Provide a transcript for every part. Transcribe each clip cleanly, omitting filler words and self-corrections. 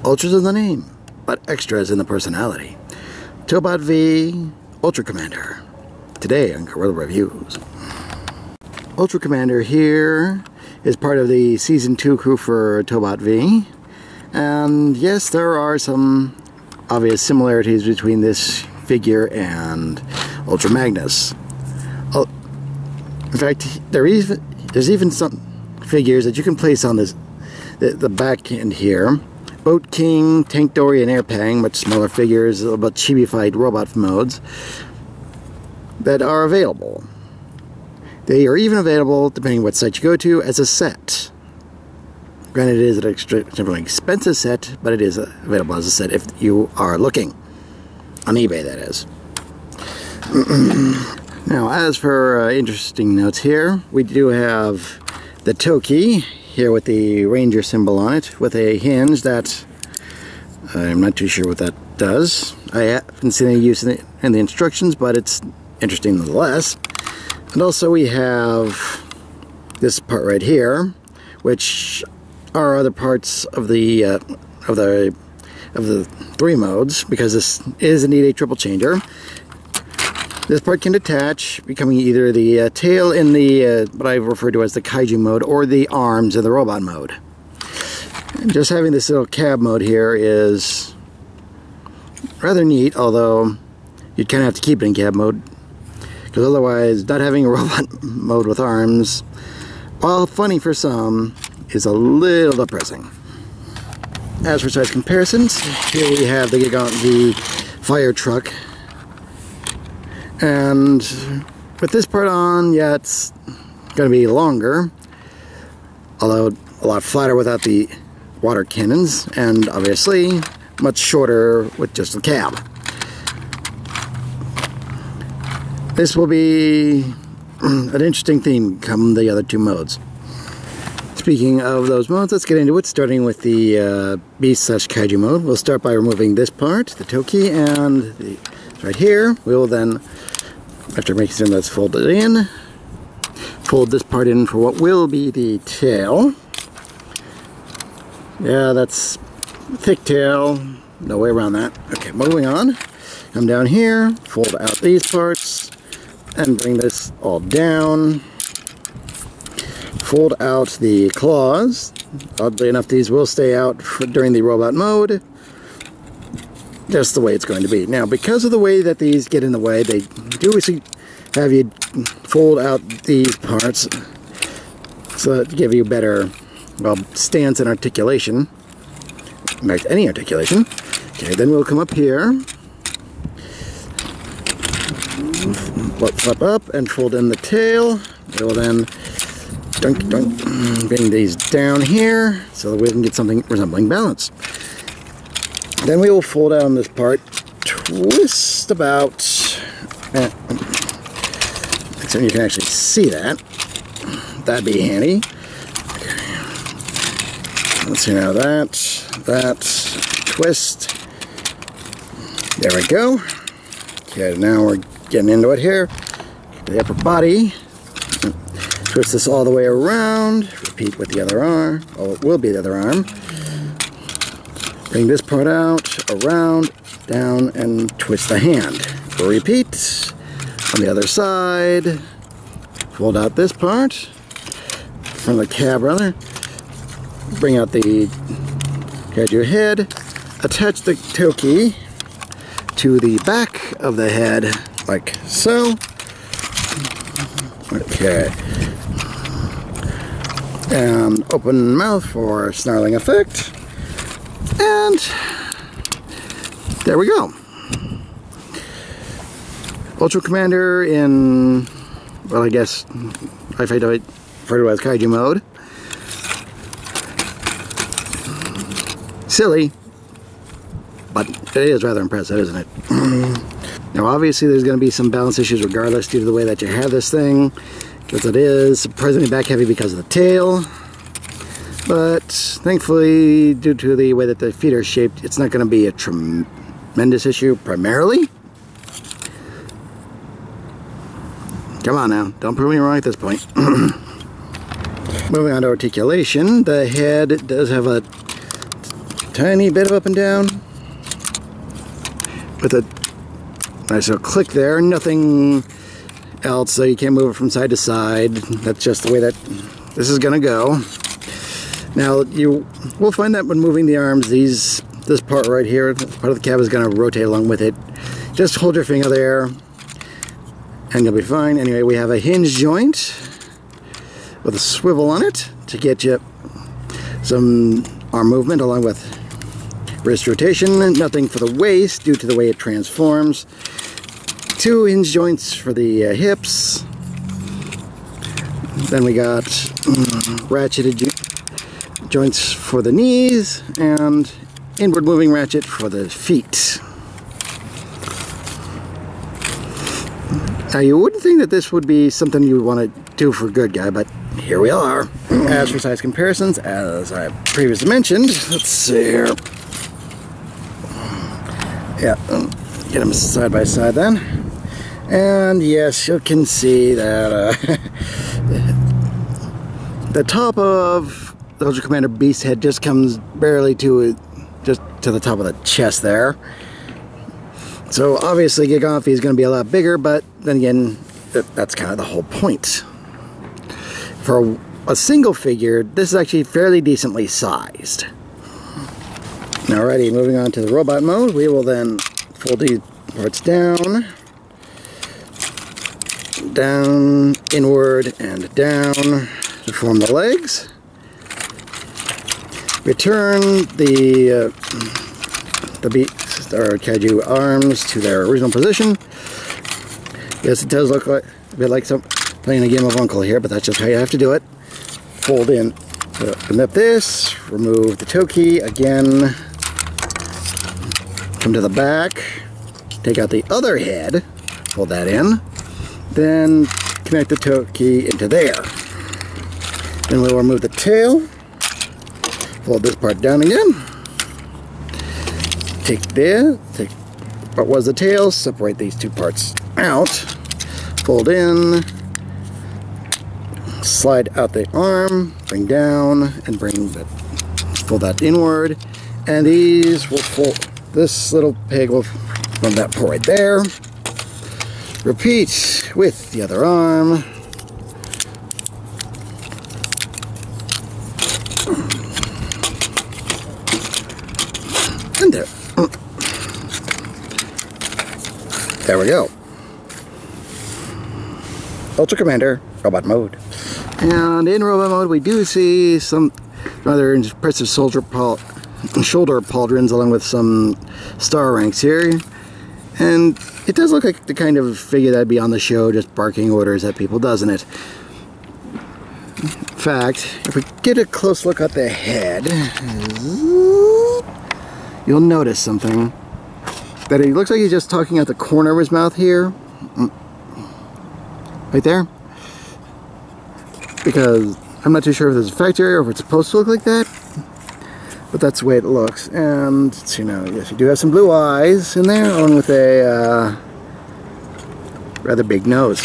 Ultra's in the name, but extra's in the personality. Tobot V, Ultra Commander. Today on Guerrilla Reviews. Ultra Commander here is part of the Season 2 crew for Tobot V. And yes, there are some obvious similarities between this figure and Ultra Magnus. In fact, there's even some figures that you can place on this the back end here. Boat King, Tank Dory, and Airpang, much smaller figures, a little bit chibi-fied robot modes that are available. They are even available, depending on what site you go to, as a set. Granted, it is an extremely expensive set, but it is available as a set if you are looking. On eBay, that is. Now, as for interesting notes here, we do have the Toki here with the Ranger symbol on it, with a hinge that I'm not too sure what that does. I haven't seen any use in the instructions, but it's interesting nonetheless. And also we have this part right here, which are other parts of the three modes, because this is indeed a triple changer. This part can detach, becoming either the tail in the what I refer to as the Kaiju mode, or the arms in the robot mode. And just having this little cab mode here is rather neat, although you'd kind of have to keep it in cab mode, because otherwise not having a robot mode with arms, while funny for some, is a little depressing. As for size comparisons, here we have the Gigant V fire truck. And with this part on, yeah, it's going to be longer, although a lot flatter without the water cannons, and obviously much shorter with just the cab. This will be an interesting theme come the other two modes. Speaking of those modes, let's get into it, starting with the Beast/Kaiju mode. We'll start by removing this part, the Toki, and right here. We will then, after making sure that's folded in, fold this part in for what will be the tail. Yeah, that's thick tail, no way around that. Okay, moving on. Come down here, fold out these parts, and bring this all down. Fold out the claws. Oddly enough, these will stay out during the robot mode. Just the way it's going to be. Now, because of the way that these get in the way, they do have you fold out these parts so that to give you better, well, stance and articulation. In fact, any articulation. Okay, then we'll come up here, flip up and fold in the tail. We will then bring these down here so that we can get something resembling balance. Then we will fold down this part, twist about, so you can actually see that. That'd be handy. Okay. Let's see now, that, twist. There we go. Okay, now we're getting into it here. The upper body. Twist this all the way around. Repeat with the other arm. Oh, it will be the other arm. Bring this part out, around, down, and twist the hand. Repeat. On the other side, fold out this part from the cab, rather. Bring out the Kaiju head. Attach the Toki to the back of the head, like so. Okay. And open mouth for snarling effect. And there we go. Ultra Commander in, well, I guess I refer to it as Kaiju mode. Silly, but it is rather impressive, isn't it? Now, obviously, there's going to be some balance issues regardless due to the way that you have this thing, because it is surprisingly back heavy because of the tail. But thankfully, due to the way that the feet are shaped, it's not going to be a tremendous issue primarily. Come on now, don't prove me wrong at this point. Moving on to articulation, the head does have a tiny bit of up and down with a nice little click there. Nothing else, so you can't move it from side to side. That's just the way that this is gonna go. Now you will find that when moving the arms, this part right here, part of the cab is gonna rotate along with it. Just hold your finger there and you'll be fine. Anyway, we have a hinge joint with a swivel on it to get you some arm movement along with wrist rotation. Nothing for the waist due to the way it transforms. 2 hinge joints for the hips. Then we got ratcheted joints for the knees and inward moving ratchet for the feet. Now you wouldn't think that this would be something you would want to do for a good guy, but here we are. As for size comparisons, as I previously mentioned, let's see here. Yeah, get them side by side then. And yes, you can see that the top of the Ultra Commander Beast head just comes barely to the top of the chest there. So obviously Giganfi is going to be a lot bigger, but then again, that's kind of the whole point. For a single figure, this is actually fairly decently sized. Alrighty, moving on to the robot mode, we will then fold these parts down, inward, and down to form the legs. Return the beast or kaiju arms to their original position. Yes, it does look like a bit like playing a game of Uncle here, but that's just how you have to do it. Fold in, unzip this, remove the toe key again, come to the back, take out the other head, fold that in, then connect the toe key into there. Then we'll remove the tail, fold this part down again, take what was the tail, separate these 2 parts out, fold in, slide out the arm, bring down, and fold that inward, and these will fold. This little pig will from that part right there. Repeat with the other arm. And there. There we go. Ultra Commander, robot mode. And in robot mode, we do see some rather impressive shoulder pauldrons along with some star ranks here. And it does look like the kind of figure that'd be on the show just barking orders at people, doesn't it? In fact, if we get a close look at the head, you'll notice something. That he looks like he's just talking out the corner of his mouth here. Right there. Because I'm not too sure if this is factory or if it's supposed to look like that. But that's the way it looks. And so, yes, you do have some blue eyes in there, along with a rather big nose.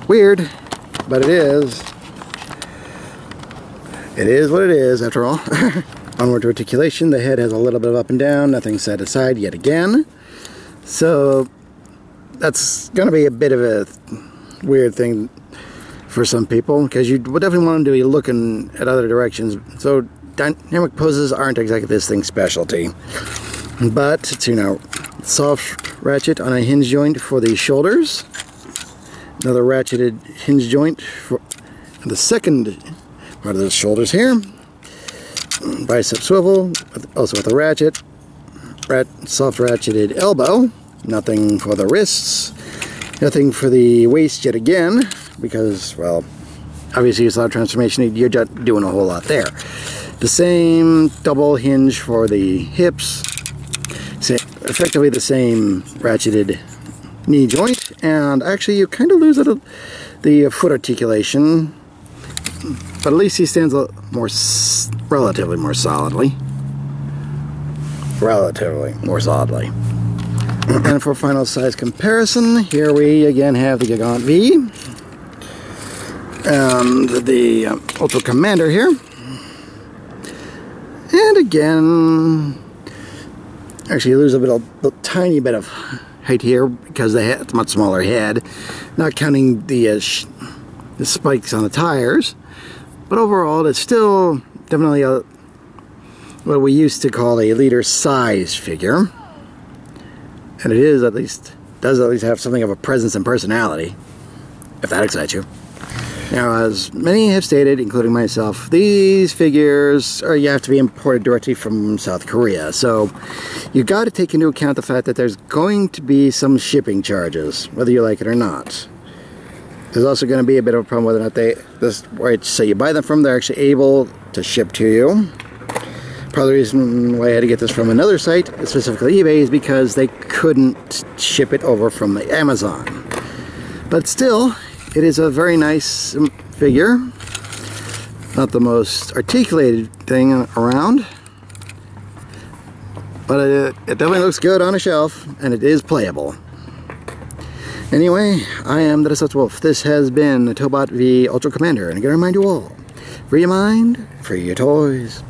Weird, but it is. It is what it is, after all. Onward to articulation, the head has a little bit of up and down, nothing side to side yet again. So that's going to be a bit of a weird thing for some people, because you would definitely want them to be looking at other directions. So dynamic poses aren't exactly this thing's specialty. But it's, soft ratchet on a hinge joint for the shoulders. Another ratcheted hinge joint for the second part of the shoulders here. Bicep swivel, also with a ratchet. Soft ratcheted elbow. Nothing for the wrists. Nothing for the waist yet again, because, well, obviously it's a lot of transformation. You're not doing a whole lot there. The same double hinge for the hips. Effectively the same ratcheted knee joint. And actually you kind of lose the foot articulation. But at least he stands relatively more solidly. And for final size comparison, here we again have the Gigant V and the Ultra Commander here. And And again, actually you lose a tiny bit of height here because it's a much smaller head, not counting the spikes on the tires. But overall, it's still definitely what we used to call a leader size figure, and it is does at least have something of a presence and personality, if that excites you. Now, as many have stated, including myself, these figures you have to be imported directly from South Korea, so you've got to take into account the fact that there's going to be some shipping charges, whether you like it or not. There's also going to be a bit of a problem whether or not where you buy them from, they're actually able to ship to you. Part of the reason why I had to get this from another site, specifically eBay, is because they couldn't ship it over from the Amazon. But still, it is a very nice figure. Not the most articulated thing around, but it definitely looks good on a shelf, and it is playable. Anyway, I am the Deceptiwolf. This has been the Tobot v Ultra Commander, and I gotta remind you all, free your mind, free your toys.